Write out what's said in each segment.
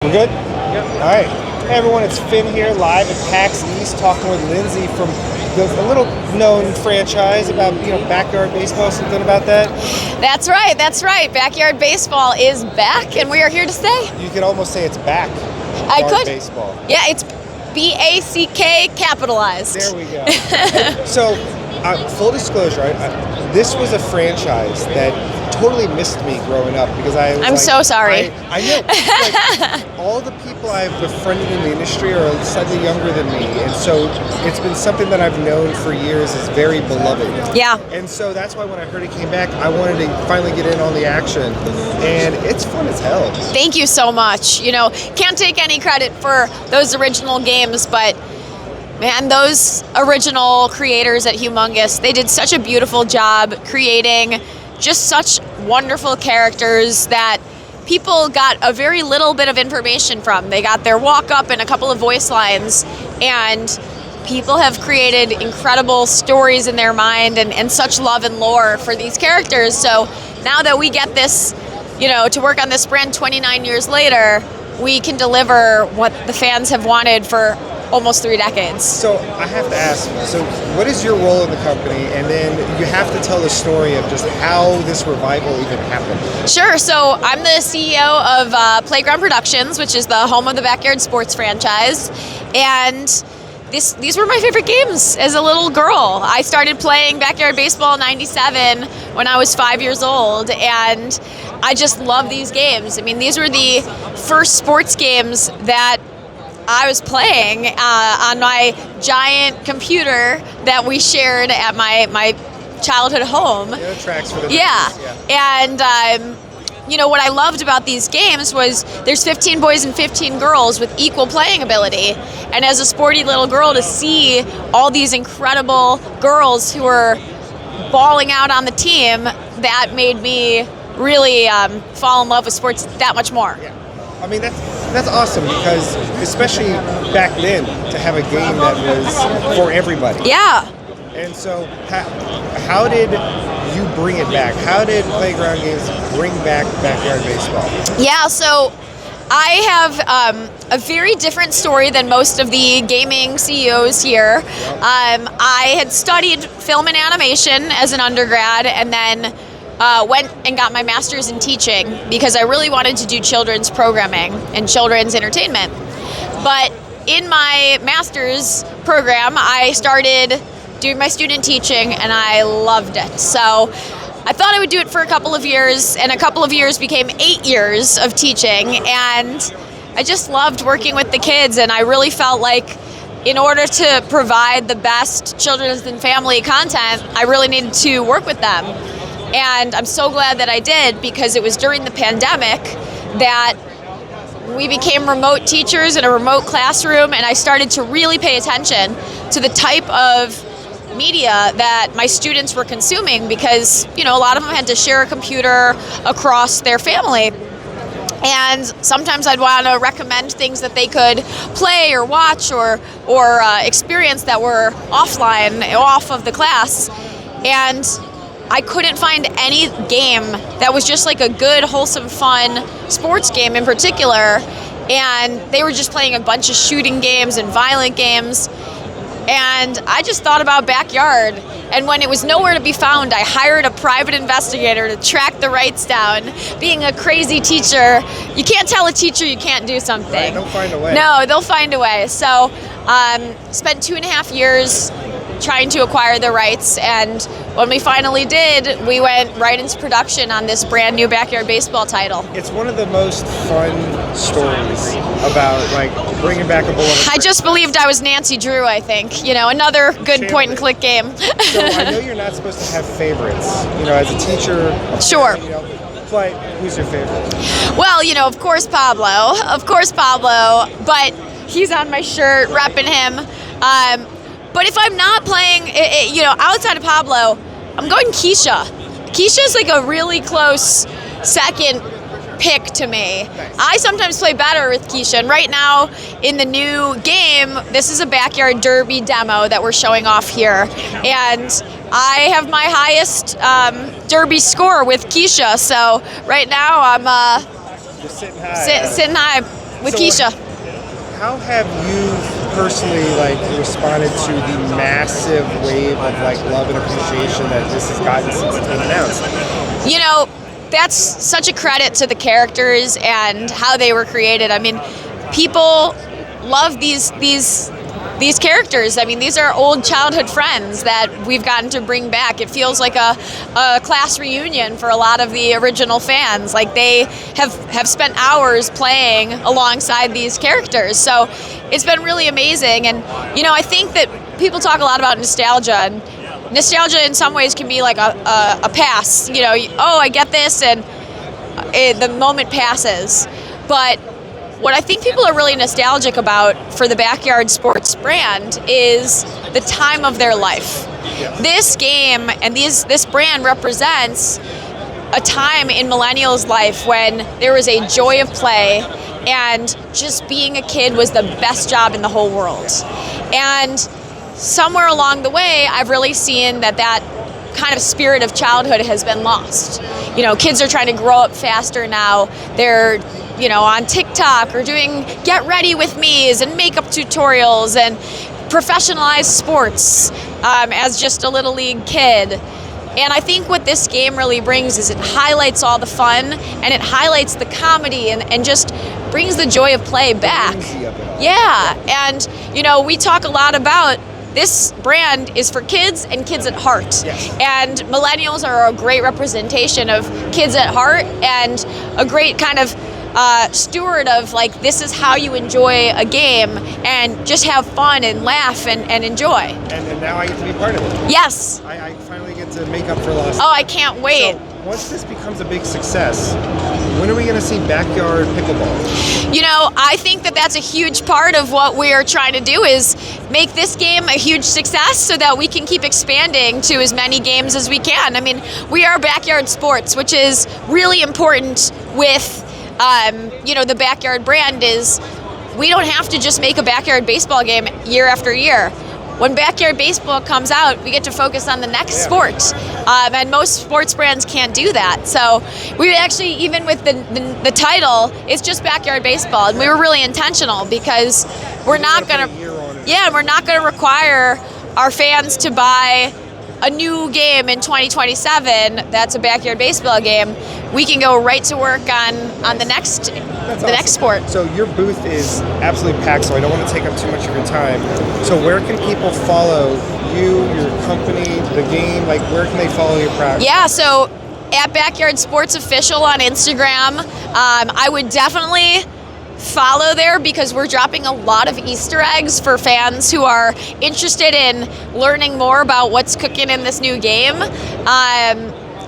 We're good? Yep. All right. Hey everyone, it's Finn here live at PAX East talking with Lindsay from a little known franchise about, backyard baseball, something about that. That's right. Backyard baseball is back and we are here to stay. You could almost say it's back. I could. Baseball. Yeah, it's BACK capitalized. There we go. So, full disclosure, this was a franchise that totally missed me growing up because I'm so sorry. I know. Like, all the people I've befriended in the industry are slightly younger than me, and so it's been something that I've known for years is very beloved. Yeah. And so that's why when I heard it came back, I wanted to finally get in on the action, and it's fun as hell. Thank you so much. Can't take any credit for those original games, but man, those original creators at Humongous, they did such a beautiful job creating just such wonderful characters that people got a very little bit of information from. They got their walk-up and a couple of voice lines, and people have created incredible stories in their mind and such love and lore for these characters. So now that we get this, to work on this brand 29 years later, we can deliver what the fans have wanted for almost 3 decades. So I have to ask, so what is your role in the company? And then you have to tell the story of just how this revival even happened. Sure. So I'm the CEO of Playground Productions, which is the home of the Backyard Sports franchise. And these were my favorite games as a little girl. I started playing backyard baseball in '97 when I was 5 years old, and I just love these games. I mean, these were the first sports games that I was playing on my giant computer that we shared at my childhood home. Yeah, tracks for the And what I loved about these games was there's 15 boys and 15 girls with equal playing ability. And as a sporty little girl, to see all these incredible girls who were balling out on the team, that made me really fall in love with sports that much more. Yeah. I mean, that's awesome because, especially back then, to have a game that was for everybody. Yeah. And so, how did you bring it back? How did Playground Games bring back backyard baseball? Yeah, so I have a very different story than most of the gaming CEOs here. I had studied film and animation as an undergrad, and then went and got my master's in teaching because I really wanted to do children's programming and children's entertainment. But in my master's program, I started doing my student teaching and I loved it. So I thought I would do it for a couple of years, and a couple of years became 8 years of teaching, and I just loved working with the kids, and I really felt like in order to provide the best children's and family content, I really needed to work with them. And I'm so glad that I did, because it was during the pandemic that we became remote teachers in a remote classroom, and I started to really pay attention to the type of media that my students were consuming, because a lot of them had to share a computer across their family. And sometimes I'd want to recommend things that they could play or watch or experience that were offline, off of the class. And I couldn't find any game that was just like a good, wholesome, fun sports game in particular. And they were just playing a bunch of shooting games and violent games. And I just thought about backyard. And when it was nowhere to be found, I hired a private investigator to track the rights down. Being a crazy teacher, you can't tell a teacher you can't do something. Right, they'll find a way. No, they'll find a way. So spent 2.5 years trying to acquire the rights, and when we finally did, we went right into production on this brand new backyard baseball title. It's one of the most fun stories about bringing back a beloved. I just believed I was Nancy Drew, I think. Another good point and click game. So I know you're not supposed to have favorites, as a teacher. Sure. But who's your favorite? Well, of course Pablo, but he's on my shirt, repping him. But if I'm not playing, outside of Pablo, I'm going Keisha. Keisha's like a really close second pick to me. Nice. I sometimes play better with Keisha, and right now in the new game, this is a backyard derby demo that we're showing off here, and I have my highest derby score with Keisha. So right now I'm Just sitting high. sitting high. with So Keisha. How have you personally responded to the massive wave of love and appreciation that this has gotten since it's been announced? That's such a credit to the characters and how they were created. I mean, people love these characters. I mean, these are old childhood friends that we've gotten to bring back. It feels like a class reunion for a lot of the original fans. Like, they have spent hours playing alongside these characters. So it's been really amazing. And, I think that people talk a lot about nostalgia, and nostalgia in some ways can be like a pass. I get this, and the moment passes. But what I think people are really nostalgic about for the Backyard Sports brand is the time of their life. Yeah. This game and this brand represents a time in millennials' life when there was a joy of play, and just being a kid was the best job in the whole world. And somewhere along the way, I've really seen that kind of spirit of childhood has been lost. Kids are trying to grow up faster now. They're on TikTok or doing get ready with me's and makeup tutorials and professionalized sports as just a little league kid. And I think what this game really brings is it highlights all the fun, and it highlights the comedy, and just brings the joy of play back. Yeah, and we talk a lot about this brand is for kids and kids at heart. Yes. And millennials are a great representation of kids at heart, and a great kind of steward of this is how you enjoy a game and just have fun and laugh and enjoy. And now I get to be part of it. Yes. I finally get to make up for lost. Oh, I can't wait. So once this becomes a big success, when are we going to see backyard pickleball? I think that that's a huge part of what we're trying to do, is make this game a huge success so that we can keep expanding to as many games as we can. I mean, we are Backyard Sports, which is really important with the Backyard brand. Is we don't have to just make a backyard baseball game year after year. When Backyard Baseball comes out, we get to focus on the next sport. And most sports brands can't do that. So we actually, even with the title, it's just Backyard Baseball. And we were really intentional, because we're not going to require our fans to buy a new game in 2027 that's a Backyard Baseball game. We can go right to work on the next next sport. So your booth is absolutely packed, so I don't want to take up too much of your time. So where can people follow you, your company, the game? Where can they follow your product? Yeah, so at Backyard Sports Official on Instagram, I would definitely follow there, because we're dropping a lot of Easter eggs for fans who are interested in learning more about what's cooking in this new game.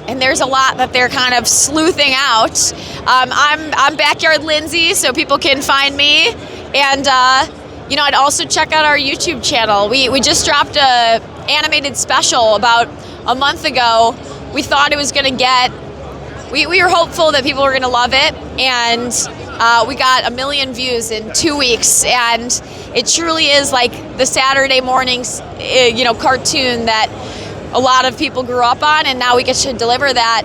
And there's a lot that they're kind of sleuthing out. I'm Backyard Lindsay, so people can find me. And I'd also check out our YouTube channel. We just dropped a animated special about a month ago. We thought it was going to get. We were hopeful that people were going to love it, and we got 1 million views in 2 weeks, and it truly is like the Saturday mornings, cartoon that a lot of people grew up on, and now we get to deliver that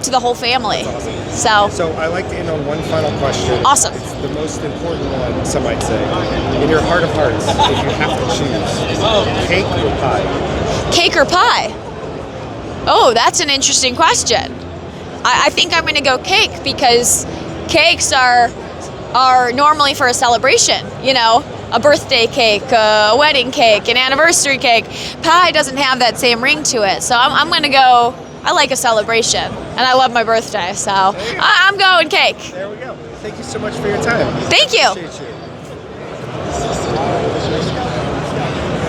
to the whole family. Awesome. So I like to end on one final question. Awesome. It's the most important one, some might say. In your heart of hearts, if you have to choose, cake or pie? Cake or pie? Oh, that's an interesting question. I think I'm going to go cake, because cakes are normally for a celebration, a birthday cake, a wedding cake, an anniversary cake. Pie doesn't have that same ring to it, so I'm going to go. I like a celebration, and I love my birthday, so I'm going cake. There we go. Thank you so much for your time. Thank you. Appreciate you.